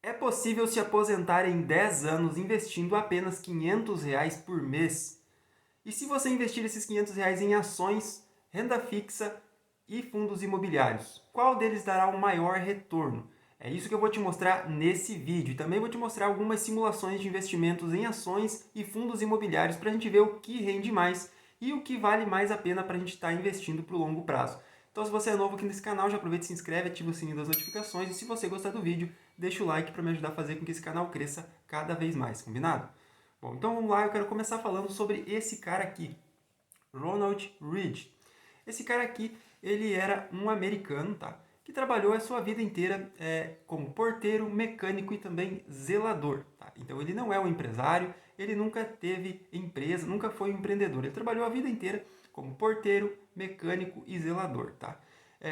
É possível se aposentar em 10 anos investindo apenas R$ 500 por mês? E se você investir esses R$ 500 em ações, renda fixa e fundos imobiliários, qual deles dará o maior retorno? É isso que eu vou te mostrar nesse vídeo. E também vou te mostrar algumas simulações de investimentos em ações e fundos imobiliários para a gente ver o que rende mais e o que vale mais a pena para a gente estar investindo para o longo prazo. Então, se você é novo aqui nesse canal, já aproveita e se inscreve, ativa o sininho das notificações e se você gostar do vídeo, deixa o like para me ajudar a fazer com que esse canal cresça cada vez mais, combinado? Bom, então vamos lá, eu quero começar falando sobre esse cara aqui, Ronald Read. Esse cara aqui, ele era um americano, tá? Que trabalhou a sua vida inteira como porteiro, mecânico e também zelador, tá? Então ele não é um empresário, ele nunca teve empresa, nunca foi um empreendedor. Ele trabalhou a vida inteira como porteiro, mecânico e zelador, tá?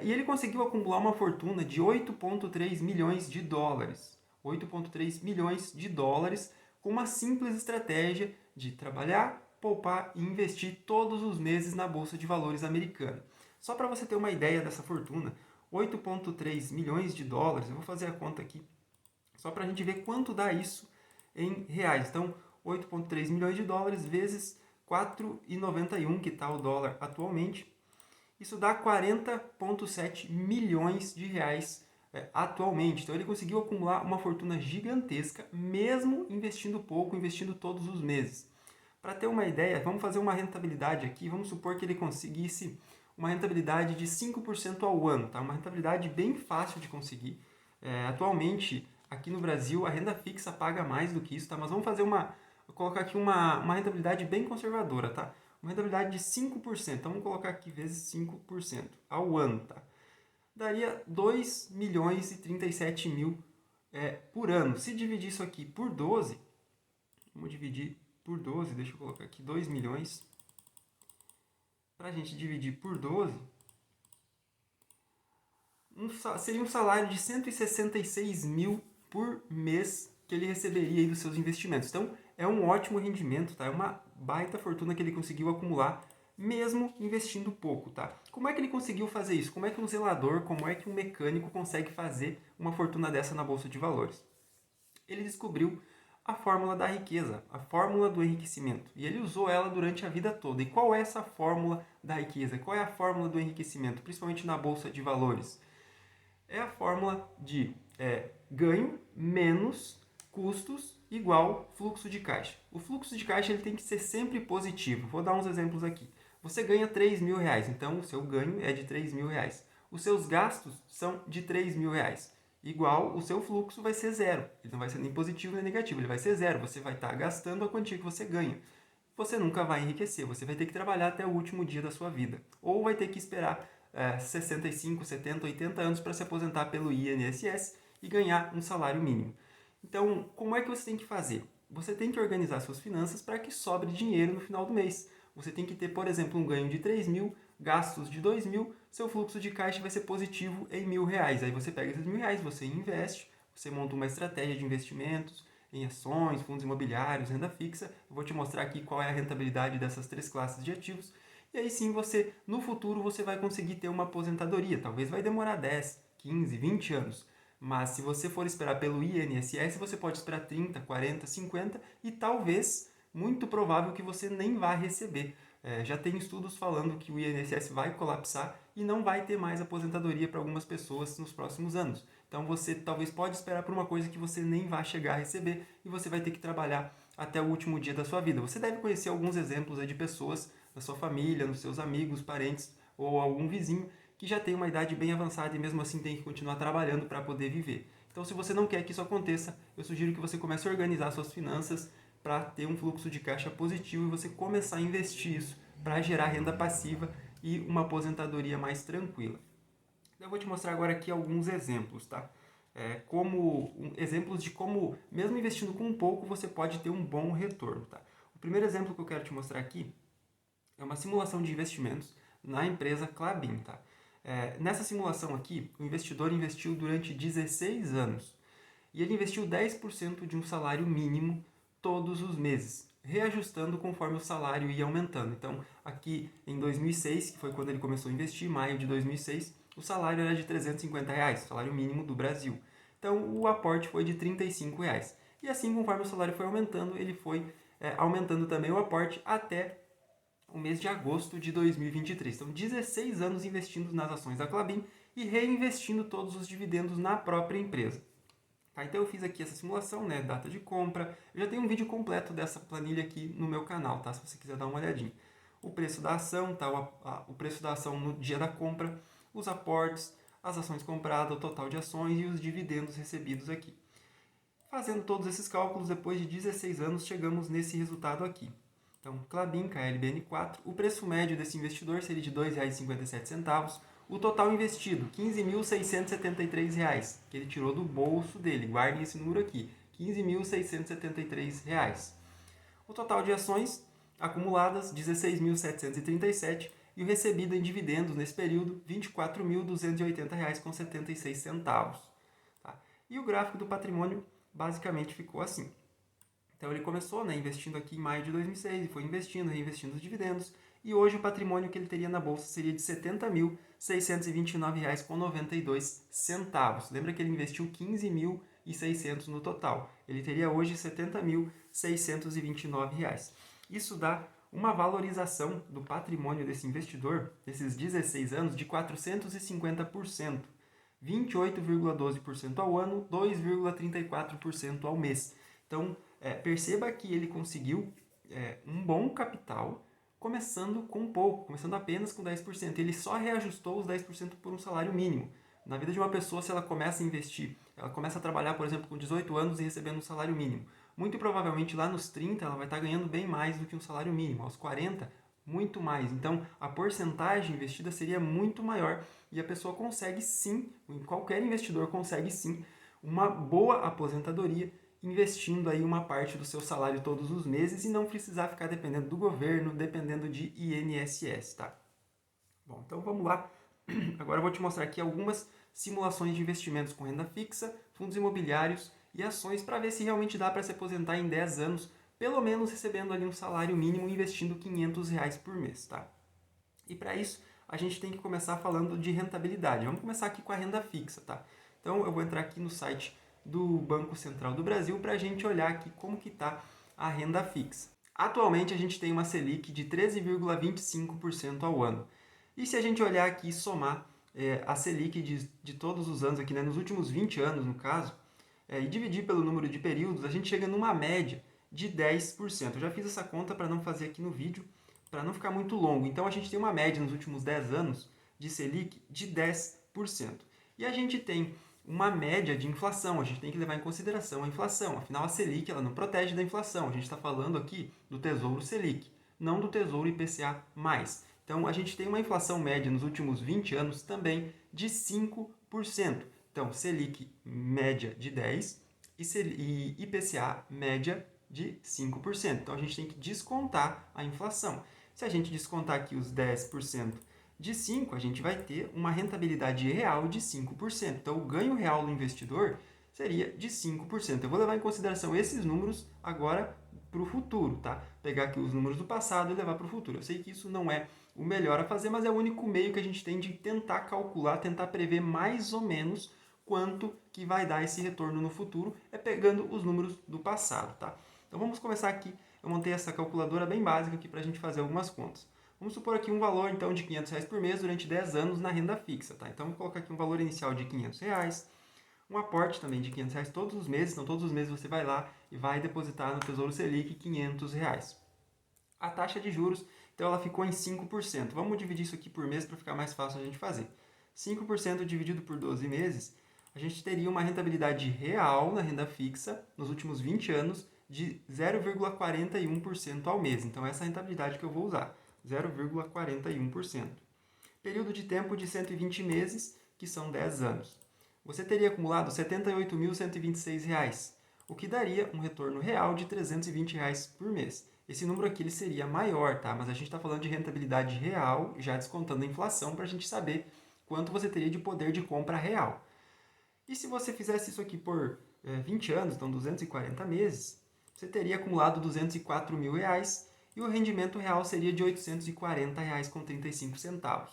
E ele conseguiu acumular uma fortuna de 8,3 milhões de dólares. 8,3 milhões de dólares com uma simples estratégia de trabalhar, poupar e investir todos os meses na Bolsa de Valores americana. Só para você ter uma ideia dessa fortuna, 8,3 milhões de dólares, eu vou fazer a conta aqui, só para a gente ver quanto dá isso em reais. Então, 8,3 milhões de dólares vezes 4,91, que está o dólar atualmente, isso dá 40,7 milhões de reais atualmente. Então ele conseguiu acumular uma fortuna gigantesca, mesmo investindo pouco, investindo todos os meses. Para ter uma ideia, vamos fazer uma rentabilidade aqui, vamos supor que ele conseguisse uma rentabilidade de 5% ao ano, tá? Uma rentabilidade bem fácil de conseguir. Atualmente, aqui no Brasil, a renda fixa paga mais do que isso, tá? Mas vamos fazer vou colocar aqui uma rentabilidade bem conservadora, tá? Uma rentabilidade de 5%. Então, vamos colocar aqui vezes 5% ao ano, tá? Daria 2 milhões e 37 mil por ano. Se dividir isso aqui por 12, vamos dividir por 12, deixa eu colocar aqui 2 milhões. Para a gente dividir por 12, seria um salário de 166 mil por mês que ele receberia aí dos seus investimentos. Então, é um ótimo rendimento, tá? É uma baita fortuna que ele conseguiu acumular, mesmo investindo pouco, tá? Como é que ele conseguiu fazer isso? Como é que um zelador, como é que um mecânico consegue fazer uma fortuna dessa na Bolsa de Valores? Ele descobriu a fórmula da riqueza, a fórmula do enriquecimento. E ele usou ela durante a vida toda. E qual é essa fórmula da riqueza? Qual é a fórmula do enriquecimento, principalmente na Bolsa de Valores? É a fórmula de ganho menos custos igual fluxo de caixa. O fluxo de caixa ele tem que ser sempre positivo. Vou dar uns exemplos aqui. Você ganha 3 mil reais, então o seu ganho é de 3 mil reais. Os seus gastos são de 3 mil reais. Igual o seu fluxo vai ser zero. Ele não vai ser nem positivo nem negativo, ele vai ser zero. Você vai estar gastando a quantia que você ganha. Você nunca vai enriquecer, você vai ter que trabalhar até o último dia da sua vida. Ou vai ter que esperar 65, 70, 80 anos para se aposentar pelo INSS e ganhar um salário mínimo. Então, como é que você tem que fazer? Você tem que organizar suas finanças para que sobre dinheiro no final do mês. Você tem que ter, por exemplo, um ganho de 3 mil, gastos de 2 mil, seu fluxo de caixa vai ser positivo em R$ 1.000. Aí você pega esses R$ 1.000, você investe, você monta uma estratégia de investimentos em ações, fundos imobiliários, renda fixa. Eu vou te mostrar aqui qual é a rentabilidade dessas três classes de ativos. E aí sim, você, no futuro, você vai conseguir ter uma aposentadoria. Talvez vai demorar 10, 15, 20 anos. Mas se você for esperar pelo INSS, você pode esperar 30, 40, 50 e talvez, muito provável que você nem vá receber. Já tem estudos falando que o INSS vai colapsar e não vai ter mais aposentadoria para algumas pessoas nos próximos anos. Então você talvez pode esperar por uma coisa que você nem vai chegar a receber e você vai ter que trabalhar até o último dia da sua vida. Você deve conhecer alguns exemplos de pessoas da sua família, dos seus amigos, parentes ou algum vizinho que já tem uma idade bem avançada e mesmo assim tem que continuar trabalhando para poder viver. Então, se você não quer que isso aconteça, eu sugiro que você comece a organizar suas finanças para ter um fluxo de caixa positivo e você começar a investir isso para gerar renda passiva e uma aposentadoria mais tranquila. Eu vou te mostrar agora aqui alguns exemplos, tá? Exemplos de como, mesmo investindo com um pouco, você pode ter um bom retorno, tá? O primeiro exemplo que eu quero te mostrar aqui é uma simulação de investimentos na empresa Klabin, tá? Nessa simulação aqui, o investidor investiu durante 16 anos e ele investiu 10% de um salário mínimo todos os meses, reajustando conforme o salário ia aumentando. Então, aqui em 2006, que foi quando ele começou a investir, maio de 2006, o salário era de R$ 350, o salário mínimo do Brasil. Então, o aporte foi de R$ 35. E assim, conforme o salário foi aumentando, ele foi aumentando também o aporte até o mês de agosto de 2023. Então, 16 anos investindo nas ações da Klabin e reinvestindo todos os dividendos na própria empresa. Tá, então eu fiz aqui essa simulação, né, data de compra. Eu já tenho um vídeo completo dessa planilha aqui no meu canal, tá? Se você quiser dar uma olhadinha. O preço da ação, tá? O preço da ação no dia da compra, os aportes, as ações compradas, o total de ações e os dividendos recebidos aqui. Fazendo todos esses cálculos, depois de 16 anos, chegamos nesse resultado aqui. Então, Klabin, KLBN4, o preço médio desse investidor seria de R$ 2,57. O total investido, R$ 15.673, que ele tirou do bolso dele. Guardem esse número aqui, R$ 15.673. O total de ações acumuladas, 16.737, e o recebido em dividendos nesse período, R$ 24.280,76. Tá? E o gráfico do patrimônio basicamente ficou assim. Então ele começou, né, investindo aqui em maio de 2006 e foi investindo, reinvestindo os dividendos. E hoje o patrimônio que ele teria na bolsa seria de R$ 70.629,92. Lembra que ele investiu R$ 15.600 no total. Ele teria hoje R$ 70.629. Isso dá uma valorização do patrimônio desse investidor, desses 16 anos, de 450%. 28,12% ao ano, 2,34% ao mês. Então, perceba que ele conseguiu um bom capital, começando com pouco, começando apenas com 10%. Ele só reajustou os 10% por um salário mínimo. Na vida de uma pessoa, se ela começa a investir, ela começa a trabalhar, por exemplo, com 18 anos e recebendo um salário mínimo. Muito provavelmente lá nos 30 ela vai estar ganhando bem mais do que um salário mínimo. Aos 40, muito mais. Então, a porcentagem investida seria muito maior e a pessoa consegue sim, qualquer investidor consegue sim, uma boa aposentadoria investindo aí uma parte do seu salário todos os meses e não precisar ficar dependendo do governo, dependendo de INSS, tá? Bom, então vamos lá. Agora eu vou te mostrar aqui algumas simulações de investimentos com renda fixa, fundos imobiliários e ações para ver se realmente dá para se aposentar em 10 anos, pelo menos recebendo ali um salário mínimo e investindo R$ 500 por mês, tá? E para isso, a gente tem que começar falando de rentabilidade. Vamos começar aqui com a renda fixa, tá? Então eu vou entrar aqui no site do Banco Central do Brasil para a gente olhar aqui como que está a renda fixa. Atualmente a gente tem uma Selic de 13,25% ao ano. E se a gente olhar aqui e somar a Selic de todos os anos aqui, né, nos últimos 20 anos no caso, e dividir pelo número de períodos, a gente chega numa média de 10%. Eu já fiz essa conta para não fazer aqui no vídeo, para não ficar muito longo. Então a gente tem uma média nos últimos 10 anos de Selic de 10%. E a gente tem uma média de inflação, a gente tem que levar em consideração a inflação. Afinal, a Selic ela não protege da inflação. A gente está falando aqui do Tesouro Selic, não do Tesouro IPCA+. Então, a gente tem uma inflação média nos últimos 20 anos também de 5%. Então, Selic média de 10% e IPCA média de 5%. Então, a gente tem que descontar a inflação. Se a gente descontar aqui os 10% de 5%, a gente vai ter uma rentabilidade real de 5%. Então, o ganho real do investidor seria de 5%. Eu vou levar em consideração esses números agora para o futuro, tá? Pegar aqui os números do passado e levar para o futuro. Eu sei que isso não é o melhor a fazer, mas é o único meio que a gente tem de tentar calcular, tentar prever mais ou menos quanto que vai dar esse retorno no futuro, é pegando os números do passado, tá? Então vamos começar aqui. Eu montei essa calculadora bem básica aqui para a gente fazer algumas contas. Vamos supor aqui um valor então de R$ 500 por mês durante 10 anos na renda fixa, tá? Então vou colocar aqui um valor inicial de R$ 500, um aporte também de R$ 500 todos os meses. Então todos os meses você vai lá e vai depositar no Tesouro Selic R$ 500. A taxa de juros, então ela ficou em 5%. Vamos dividir isso aqui por mês para ficar mais fácil a gente fazer. 5% dividido por 12 meses, a gente teria uma rentabilidade real na renda fixa nos últimos 20 anos de 0,41% ao mês. Então essa é a rentabilidade que eu vou usar, 0,41%. Período de tempo de 120 meses, que são 10 anos. Você teria acumulado R$ 78.126, o que daria um retorno real de R$ 320 por mês. Esse número aqui ele seria maior, tá? Mas a gente está falando de rentabilidade real, já descontando a inflação, para a gente saber quanto você teria de poder de compra real. E se você fizesse isso aqui por 20 anos, então 240 meses, você teria acumulado R$ 204 mil e o rendimento real seria de R$ 840,35.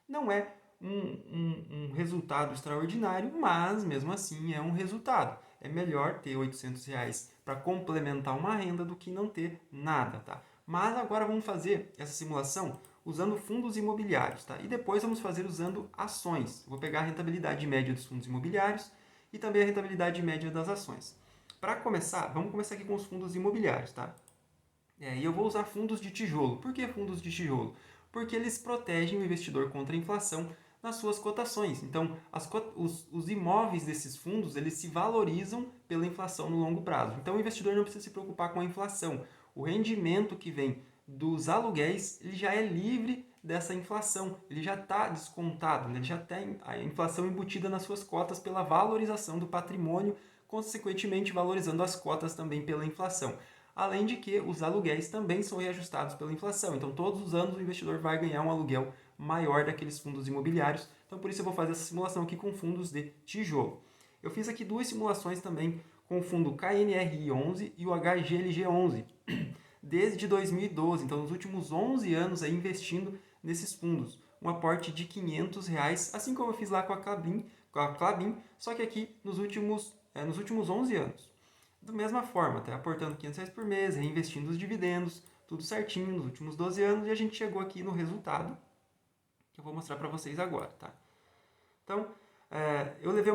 Não é um resultado extraordinário, mas mesmo assim é um resultado. É melhor ter R$ 800 para complementar uma renda do que não ter nada, tá? Mas agora vamos fazer essa simulação usando fundos imobiliários, tá? E depois vamos fazer usando ações. Vou pegar a rentabilidade média dos fundos imobiliários e também a rentabilidade média das ações. Para começar, vamos começar aqui com os fundos imobiliários, tá? E eu vou usar fundos de tijolo. Por que fundos de tijolo? Porque eles protegem o investidor contra a inflação nas suas cotações. Então, os imóveis desses fundos, eles se valorizam pela inflação no longo prazo. Então, o investidor não precisa se preocupar com a inflação. O rendimento que vem dos aluguéis, ele já é livre dessa inflação. Ele já está descontado, né? Ele já tem a inflação embutida nas suas cotas pela valorização do patrimônio, consequentemente valorizando as cotas também pela inflação. Além de que os aluguéis também são reajustados pela inflação. Então, todos os anos o investidor vai ganhar um aluguel maior daqueles fundos imobiliários. Então, por isso eu vou fazer essa simulação aqui com fundos de tijolo. Eu fiz aqui duas simulações também com o fundo KNRI11 e o HGLG11, desde 2012. Então, nos últimos 11 anos aí investindo nesses fundos. Um aporte de R$ 500, assim como eu fiz lá com a Klabin, só que aqui nos últimos 11 anos. Da mesma forma, tá? Aportando R$ 500 por mês, reinvestindo os dividendos, tudo certinho nos últimos 12 anos, e a gente chegou aqui no resultado que eu vou mostrar para vocês agora, tá? Então, eu levei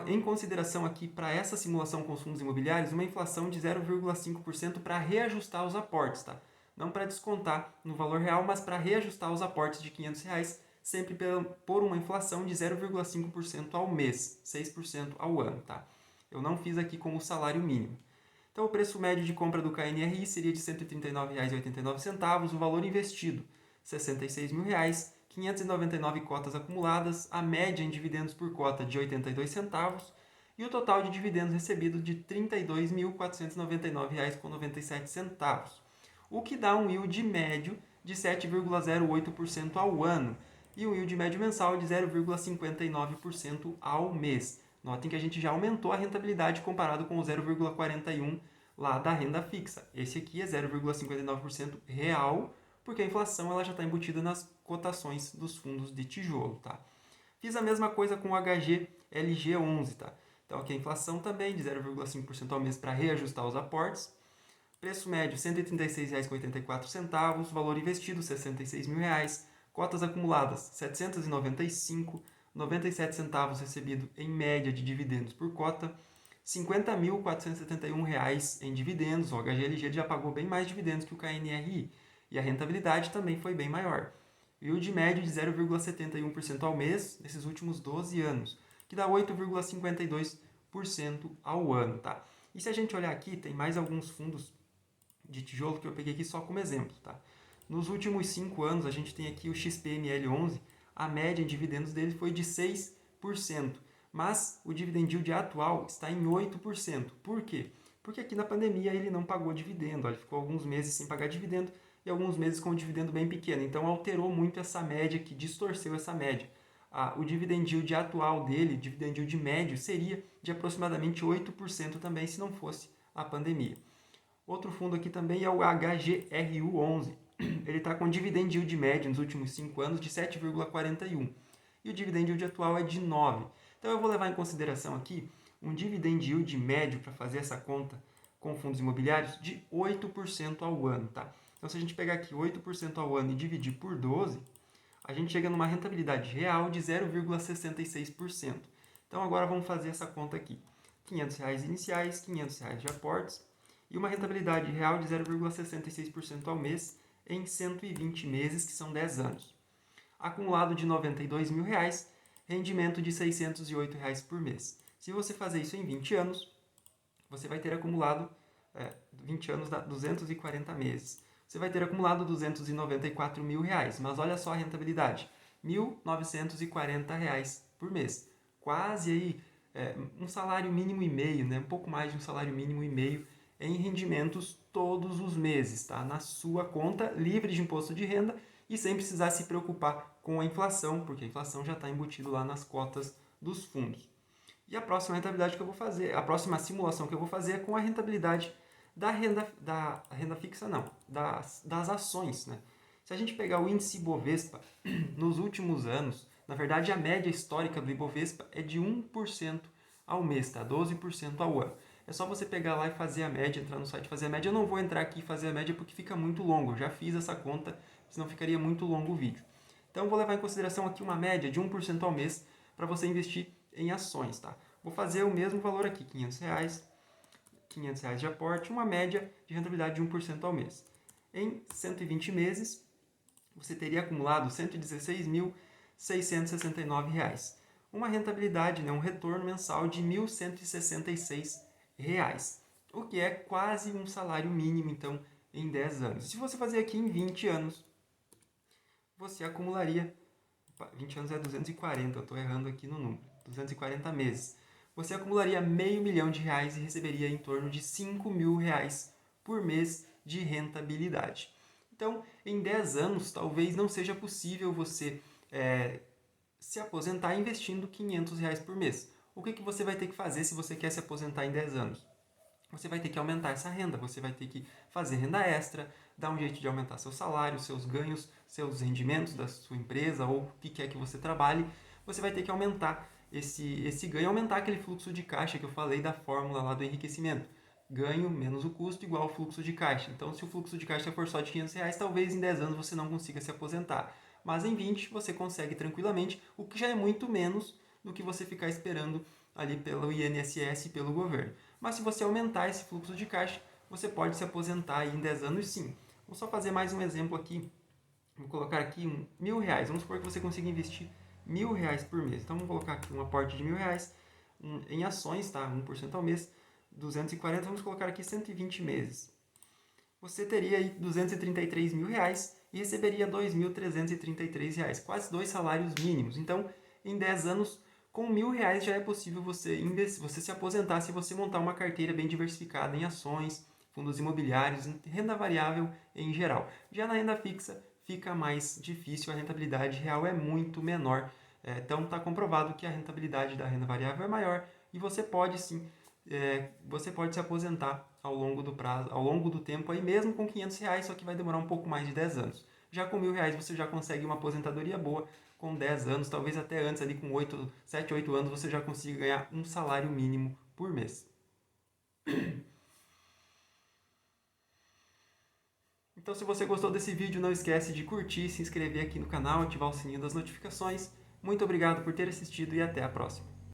em consideração aqui para essa simulação com os fundos imobiliários uma inflação de 0,5% para reajustar os aportes, tá? Não para descontar no valor real, mas para reajustar os aportes de R$ 500, sempre por uma inflação de 0,5% ao mês, 6% ao ano, tá? Eu não fiz aqui como salário mínimo. Então, o preço médio de compra do KNRI seria de R$ 139,89, o valor investido, R$ 66 mil, 599 cotas acumuladas, a média em dividendos por cota de 82 centavos e o total de dividendos recebidos de R$ 32.499,97, o que dá um yield médio de 7,08% ao ano e um yield médio mensal de 0,59% ao mês. Notem que a gente já aumentou a rentabilidade comparado com o 0,41% lá da renda fixa. Esse aqui é 0,59% real, porque a inflação ela já está embutida nas cotações dos fundos de tijolo. Tá? Fiz a mesma coisa com o HGLG11. Tá? Então aqui a inflação também de 0,5% ao mês para reajustar os aportes. Preço médio R$ 136,84, valor investido R$ 66 mil, cotas acumuladas 795,97 centavos recebido em média de dividendos por cota, R$ 50.471 em dividendos. O HGLG já pagou bem mais dividendos que o KNRI e a rentabilidade também foi bem maior. Yield médio de 0,71% ao mês nesses últimos 12 anos, que dá 8,52% ao ano. Tá? E se a gente olhar aqui, tem mais alguns fundos de tijolo que eu peguei aqui só como exemplo. Tá? Nos últimos 5 anos, a gente tem aqui o XPML11, a média em dividendos dele foi de 6%, mas o dividend yield atual está em 8%. Por quê? Porque aqui na pandemia ele não pagou dividendo, ele ficou alguns meses sem pagar dividendo e alguns meses com um dividendo bem pequeno, então alterou muito essa média, que distorceu essa média. O dividend yield atual dele, dividend yield médio, seria de aproximadamente 8% também se não fosse a pandemia. Outro fundo aqui também é o HGRU11. Ele está com dividend yield médio nos últimos 5 anos de 7,41 e o dividend yield atual é de 9. Então eu vou levar em consideração aqui um dividend yield médio para fazer essa conta com fundos imobiliários de 8% ao ano. Tá? Então se a gente pegar aqui 8% ao ano e dividir por 12, a gente chega numa rentabilidade real de 0,66%. Então agora vamos fazer essa conta aqui. R$ 500 iniciais, R$ 500 de aportes e uma rentabilidade real de 0,66% ao mês em 120 meses, que são 10 anos. Acumulado de R$ 92 mil, rendimento de R$ 608 por mês. Se você fazer isso em 20 anos, você vai ter acumulado 20 anos, 240 meses. Você vai ter acumulado R$ 294 mil, mas olha só a rentabilidade, R$ 1.940 por mês. Quase aí um salário mínimo e meio, né? Um pouco mais de um salário mínimo e meio em rendimentos todos os meses, tá? Na sua conta, livre de imposto de renda e sem precisar se preocupar com a inflação, porque a inflação já está embutida lá nas cotas dos fundos. E a próxima rentabilidade que eu vou fazer, a próxima simulação que eu vou fazer é com a rentabilidade da renda fixa, não, das ações, né? Se a gente pegar o índice Bovespa, nos últimos anos, Na verdade, a média histórica do Ibovespa é de 1% ao mês, tá? 12% ao ano. É só você pegar lá e fazer a média, entrar no site e fazer a média. Eu não vou entrar aqui e fazer a média porque fica muito longo. Eu já fiz essa conta, senão ficaria muito longo o vídeo. Então, eu vou levar em consideração aqui uma média de 1% ao mês para você investir em ações, tá? Vou fazer o mesmo valor aqui, R$500, R$500 de aporte, uma média de rentabilidade de 1% ao mês. Em 120 meses, você teria acumulado R$ 116.669. Uma rentabilidade, um retorno mensal de R$ 1.166, o que é quase um salário mínimo, então, em 10 anos. Se você fazer aqui em 20 anos, você acumularia, 20 anos é 240, eu estou errando aqui no número, 240 meses. Você acumularia R$500 mil e receberia em torno de R$5.000 por mês de rentabilidade. Então, em 10 anos, talvez não seja possível você se aposentar investindo R$500 por mês. O que você vai ter que fazer se você quer se aposentar em 10 anos? Você vai ter que aumentar essa renda, você vai ter que fazer renda extra, dar um jeito de aumentar seu salário, seus ganhos, seus rendimentos da sua empresa ou o que quer que você trabalhe. Você vai ter que aumentar esse ganho, aumentar aquele fluxo de caixa que eu falei da fórmula lá do enriquecimento. Ganho menos o custo igual ao fluxo de caixa. Então, se o fluxo de caixa for só de R$500, talvez em 10 anos você não consiga se aposentar. Mas em 20 você consegue tranquilamente, o que já é muito menos do que você ficar esperando ali pelo INSS e pelo governo. Mas se você aumentar esse fluxo de caixa, você pode se aposentar aí em 10 anos sim. Vou só fazer mais um exemplo aqui. Vou colocar aqui R$1.000. Vamos supor que você consiga investir R$1.000 por mês. Então, vamos colocar aqui um aporte de R$1.000 em ações, tá? 1% ao mês, 240, vamos colocar aqui 120 meses. Você teria aí R$233 mil e receberia R$2.333, quase 2 salários mínimos. Então, em 10 anos, com R$1.000 já é possível você se aposentar se você montar uma carteira bem diversificada em ações, fundos imobiliários, renda variável em geral. Já na renda fixa fica mais difícil, a rentabilidade real é muito menor. Então está comprovado que a rentabilidade da renda variável é maior e você pode sim, você pode se aposentar ao longo do prazo, ao longo do tempo aí mesmo com R$500, só que vai demorar um pouco mais de 10 anos. Já com R$1.000 você já consegue uma aposentadoria boa com 10 anos, talvez até antes, ali com 7, 8 anos, você já consiga ganhar um salário mínimo por mês. Então, se você gostou desse vídeo, não esquece de curtir, se inscrever aqui no canal, ativar o sininho das notificações. Muito obrigado por ter assistido e até a próxima.